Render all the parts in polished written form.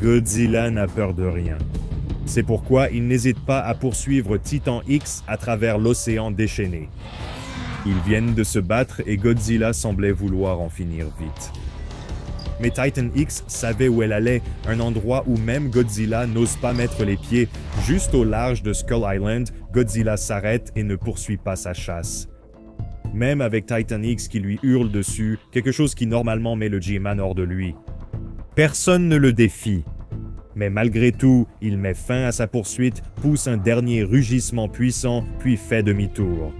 Godzilla n'a peur de rien. C'est pourquoi il n'hésite pas à poursuivre Titan X à travers l'océan déchaîné. Ils viennent de se battre et Godzilla semblait vouloir en finir vite. Mais Titan X savait où elle allait, un endroit où même Godzilla n'ose pas mettre les pieds. Juste au large de Skull Island, Godzilla s'arrête et ne poursuit pas sa chasse. Même avec Titan X qui lui hurle dessus, quelque chose qui normalement met le G-Man hors de lui. Personne ne le défie. Mais malgré tout, il met fin à sa poursuite, pousse un dernier rugissement puissant, puis fait demi-tour.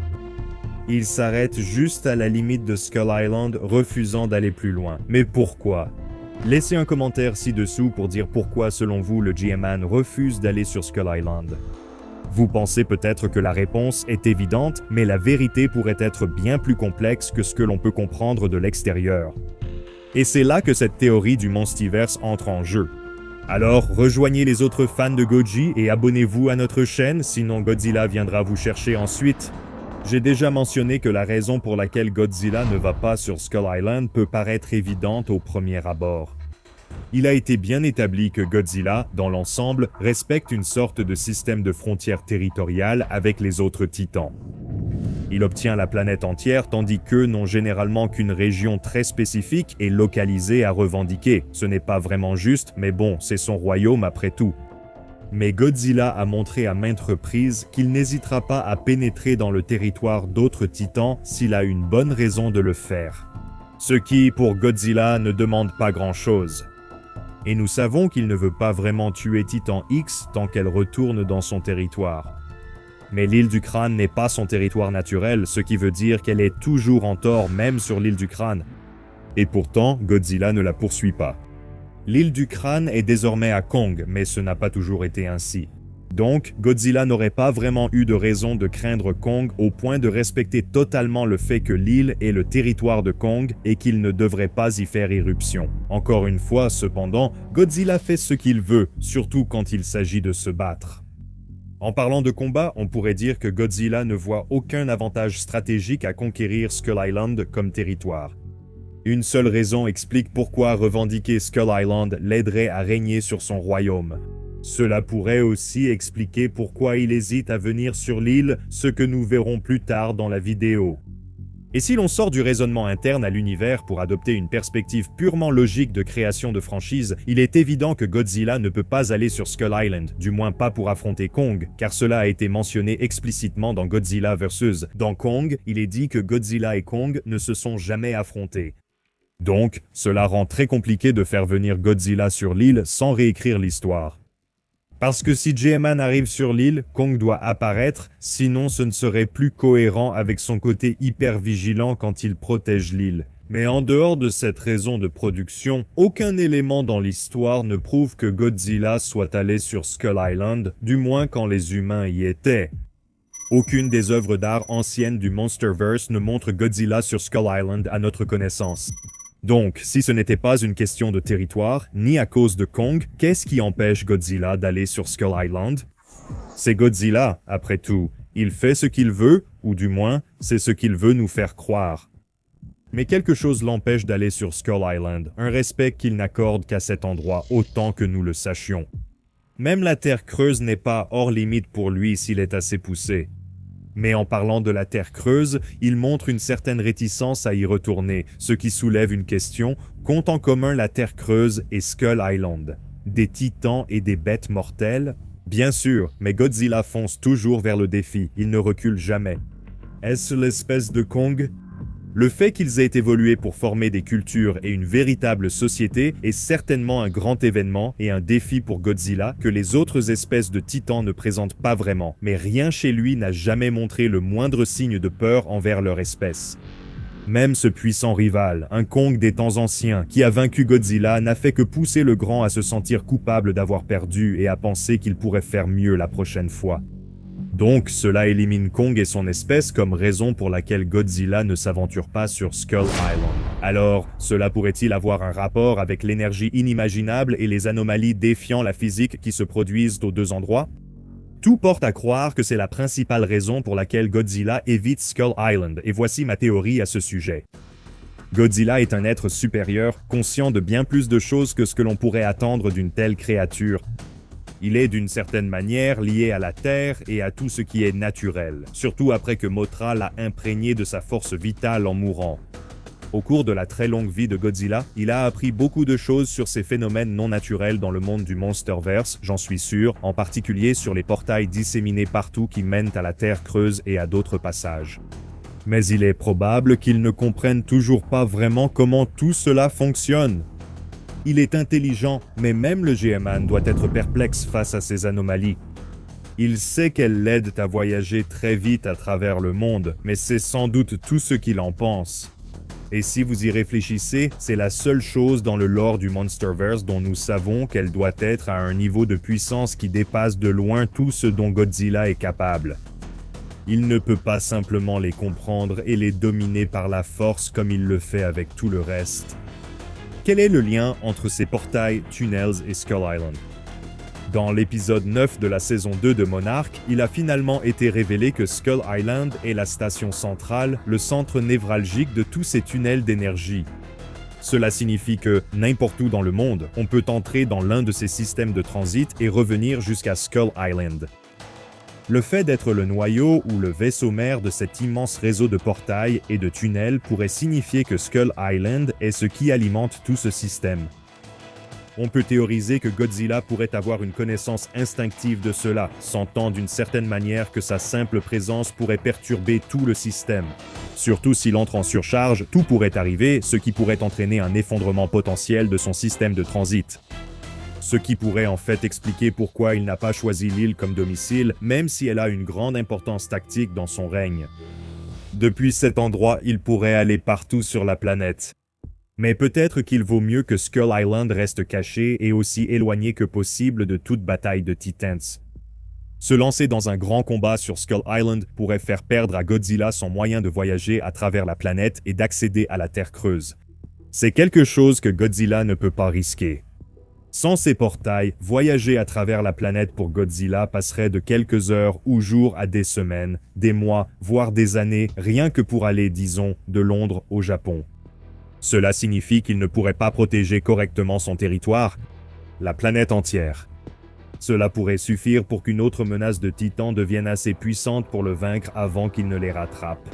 Il s'arrête juste à la limite de Skull Island, refusant d'aller plus loin. Mais pourquoi? Laissez un commentaire ci-dessous pour dire pourquoi, selon vous, le G-Man refuse d'aller sur Skull Island. Vous pensez peut-être que la réponse est évidente, mais la vérité pourrait être bien plus complexe que ce que l'on peut comprendre de l'extérieur. Et c'est là que cette théorie du Monstiverse entre en jeu. Alors, rejoignez les autres fans de Goji et abonnez-vous à notre chaîne, sinon Godzilla viendra vous chercher ensuite. J'ai déjà mentionné que la raison pour laquelle Godzilla ne va pas sur Skull Island peut paraître évidente au premier abord. Il a été bien établi que Godzilla, dans l'ensemble, respecte une sorte de système de frontières territoriales avec les autres titans. Il obtient la planète entière tandis qu'eux n'ont généralement qu'une région très spécifique et localisée à revendiquer. Ce n'est pas vraiment juste, mais bon, c'est son royaume après tout. Mais Godzilla a montré à maintes reprises qu'il n'hésitera pas à pénétrer dans le territoire d'autres titans s'il a une bonne raison de le faire. Ce qui, pour Godzilla, ne demande pas grand-chose. Et nous savons qu'il ne veut pas vraiment tuer Titan X tant qu'elle retourne dans son territoire. Mais l'île du crâne n'est pas son territoire naturel, ce qui veut dire qu'elle est toujours en tort même sur l'île du crâne. Et pourtant, Godzilla ne la poursuit pas. L'île du crâne est désormais à Kong, mais ce n'a pas toujours été ainsi. Donc, Godzilla n'aurait pas vraiment eu de raison de craindre Kong au point de respecter totalement le fait que l'île est le territoire de Kong et qu'il ne devrait pas y faire irruption. Encore une fois, cependant, Godzilla fait ce qu'il veut, surtout quand il s'agit de se battre. En parlant de combat, on pourrait dire que Godzilla ne voit aucun avantage stratégique à conquérir Skull Island comme territoire. Une seule raison explique pourquoi revendiquer Skull Island l'aiderait à régner sur son royaume. Cela pourrait aussi expliquer pourquoi il hésite à venir sur l'île, ce que nous verrons plus tard dans la vidéo. Et si l'on sort du raisonnement interne à l'univers pour adopter une perspective purement logique de création de franchise, il est évident que Godzilla ne peut pas aller sur Skull Island, du moins pas pour affronter Kong, car cela a été mentionné explicitement dans Godzilla vs. Dans Kong, il est dit que Godzilla et Kong ne se sont jamais affrontés. Donc, cela rend très compliqué de faire venir Godzilla sur l'île sans réécrire l'histoire. Parce que si G-Man arrive sur l'île, Kong doit apparaître, sinon ce ne serait plus cohérent avec son côté hyper vigilant quand il protège l'île. Mais en dehors de cette raison de production, aucun élément dans l'histoire ne prouve que Godzilla soit allé sur Skull Island, du moins quand les humains y étaient. Aucune des œuvres d'art anciennes du Monsterverse ne montre Godzilla sur Skull Island à notre connaissance. Donc, si ce n'était pas une question de territoire, ni à cause de Kong, qu'est-ce qui empêche Godzilla d'aller sur Skull Island? C'est Godzilla, après tout. Il fait ce qu'il veut, ou du moins, c'est ce qu'il veut nous faire croire. Mais quelque chose l'empêche d'aller sur Skull Island, un respect qu'il n'accorde qu'à cet endroit autant que nous le sachions. Même la Terre creuse n'est pas hors limite pour lui s'il est assez poussé. Mais en parlant de la Terre creuse, il montre une certaine réticence à y retourner, ce qui soulève une question, qu'ont en commun la Terre creuse et Skull Island? Des titans et des bêtes mortelles? Bien sûr, mais Godzilla fonce toujours vers le défi, il ne recule jamais. Est-ce l'espèce de Kong? Le fait qu'ils aient évolué pour former des cultures et une véritable société est certainement un grand événement et un défi pour Godzilla que les autres espèces de titans ne présentent pas vraiment, mais rien chez lui n'a jamais montré le moindre signe de peur envers leur espèce. Même ce puissant rival, un Kong des temps anciens, qui a vaincu Godzilla, n'a fait que pousser le grand à se sentir coupable d'avoir perdu et à penser qu'il pourrait faire mieux la prochaine fois. Donc, cela élimine Kong et son espèce comme raison pour laquelle Godzilla ne s'aventure pas sur Skull Island. Alors, cela pourrait-il avoir un rapport avec l'énergie inimaginable et les anomalies défiant la physique qui se produisent aux deux endroits? Tout porte à croire que c'est la principale raison pour laquelle Godzilla évite Skull Island, et voici ma théorie à ce sujet. Godzilla est un être supérieur, conscient de bien plus de choses que ce que l'on pourrait attendre d'une telle créature. Il est d'une certaine manière lié à la Terre et à tout ce qui est naturel, surtout après que Mothra l'a imprégné de sa force vitale en mourant. Au cours de la très longue vie de Godzilla, il a appris beaucoup de choses sur ces phénomènes non naturels dans le monde du Monsterverse, j'en suis sûr, en particulier sur les portails disséminés partout qui mènent à la Terre creuse et à d'autres passages. Mais il est probable qu'il ne comprenne toujours pas vraiment comment tout cela fonctionne. Il est intelligent, mais même le G-Man doit être perplexe face à ces anomalies. Il sait qu'elles l'aident à voyager très vite à travers le monde, mais c'est sans doute tout ce qu'il en pense. Et si vous y réfléchissez, c'est la seule chose dans le lore du Monsterverse dont nous savons qu'elle doit être à un niveau de puissance qui dépasse de loin tout ce dont Godzilla est capable. Il ne peut pas simplement les comprendre et les dominer par la force comme il le fait avec tout le reste. Quel est le lien entre ces portails, tunnels et Skull Island? Dans l'épisode 9 de la saison 2 de Monarch, il a finalement été révélé que Skull Island est la station centrale, le centre névralgique de tous ces tunnels d'énergie. Cela signifie que, n'importe où dans le monde, on peut entrer dans l'un de ces systèmes de transit et revenir jusqu'à Skull Island. Le fait d'être le noyau ou le vaisseau mère de cet immense réseau de portails et de tunnels pourrait signifier que Skull Island est ce qui alimente tout ce système. On peut théoriser que Godzilla pourrait avoir une connaissance instinctive de cela, sentant d'une certaine manière que sa simple présence pourrait perturber tout le système. Surtout s'il entre en surcharge, tout pourrait arriver, ce qui pourrait entraîner un effondrement potentiel de son système de transit. Ce qui pourrait en fait expliquer pourquoi il n'a pas choisi l'île comme domicile, même si elle a une grande importance tactique dans son règne. Depuis cet endroit, il pourrait aller partout sur la planète. Mais peut-être qu'il vaut mieux que Skull Island reste caché et aussi éloigné que possible de toute bataille de Titans. Se lancer dans un grand combat sur Skull Island pourrait faire perdre à Godzilla son moyen de voyager à travers la planète et d'accéder à la Terre creuse. C'est quelque chose que Godzilla ne peut pas risquer. Sans ces portails, voyager à travers la planète pour Godzilla passerait de quelques heures ou jours à des semaines, des mois, voire des années, rien que pour aller, disons, de Londres au Japon. Cela signifie qu'il ne pourrait pas protéger correctement son territoire, la planète entière. Cela pourrait suffire pour qu'une autre menace de Titan devienne assez puissante pour le vaincre avant qu'il ne les rattrape.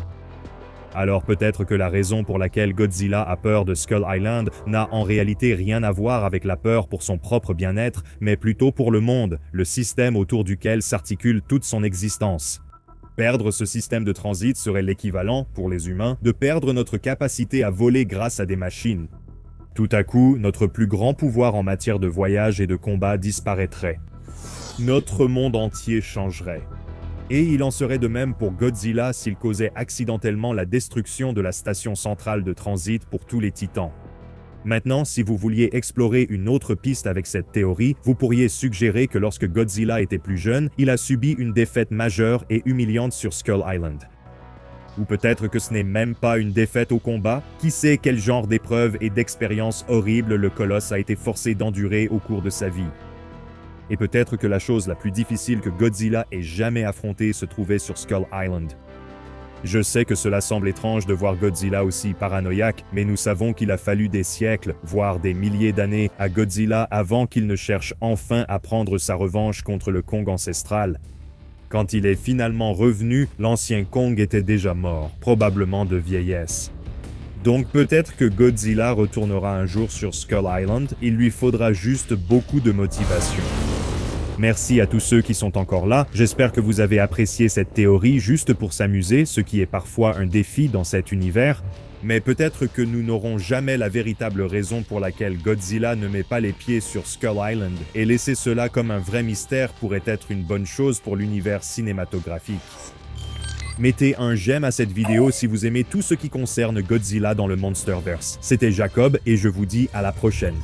Alors peut-être que la raison pour laquelle Godzilla a peur de Skull Island n'a en réalité rien à voir avec la peur pour son propre bien-être, mais plutôt pour le monde, le système autour duquel s'articule toute son existence. Perdre ce système de transit serait l'équivalent, pour les humains, de perdre notre capacité à voler grâce à des machines. Tout à coup, notre plus grand pouvoir en matière de voyage et de combat disparaîtrait. Notre monde entier changerait. Et il en serait de même pour Godzilla s'il causait accidentellement la destruction de la station centrale de transit pour tous les titans. Maintenant, si vous vouliez explorer une autre piste avec cette théorie, vous pourriez suggérer que lorsque Godzilla était plus jeune, il a subi une défaite majeure et humiliante sur Skull Island. Ou peut-être que ce n'est même pas une défaite au combat, qui sait quel genre d'épreuves et d'expériences horribles le colosse a été forcé d'endurer au cours de sa vie. Et peut-être que la chose la plus difficile que Godzilla ait jamais affrontée se trouvait sur Skull Island. Je sais que cela semble étrange de voir Godzilla aussi paranoïaque, mais nous savons qu'il a fallu des siècles, voire des milliers d'années, à Godzilla avant qu'il ne cherche enfin à prendre sa revanche contre le Kong ancestral. Quand il est finalement revenu, l'ancien Kong était déjà mort, probablement de vieillesse. Donc peut-être que Godzilla retournera un jour sur Skull Island, il lui faudra juste beaucoup de motivation. Merci à tous ceux qui sont encore là, j'espère que vous avez apprécié cette théorie juste pour s'amuser, ce qui est parfois un défi dans cet univers, mais peut-être que nous n'aurons jamais la véritable raison pour laquelle Godzilla ne met pas les pieds sur Skull Island, et laisser cela comme un vrai mystère pourrait être une bonne chose pour l'univers cinématographique. Mettez un j'aime à cette vidéo si vous aimez tout ce qui concerne Godzilla dans le Monsterverse. C'était Jacob et je vous dis à la prochaine.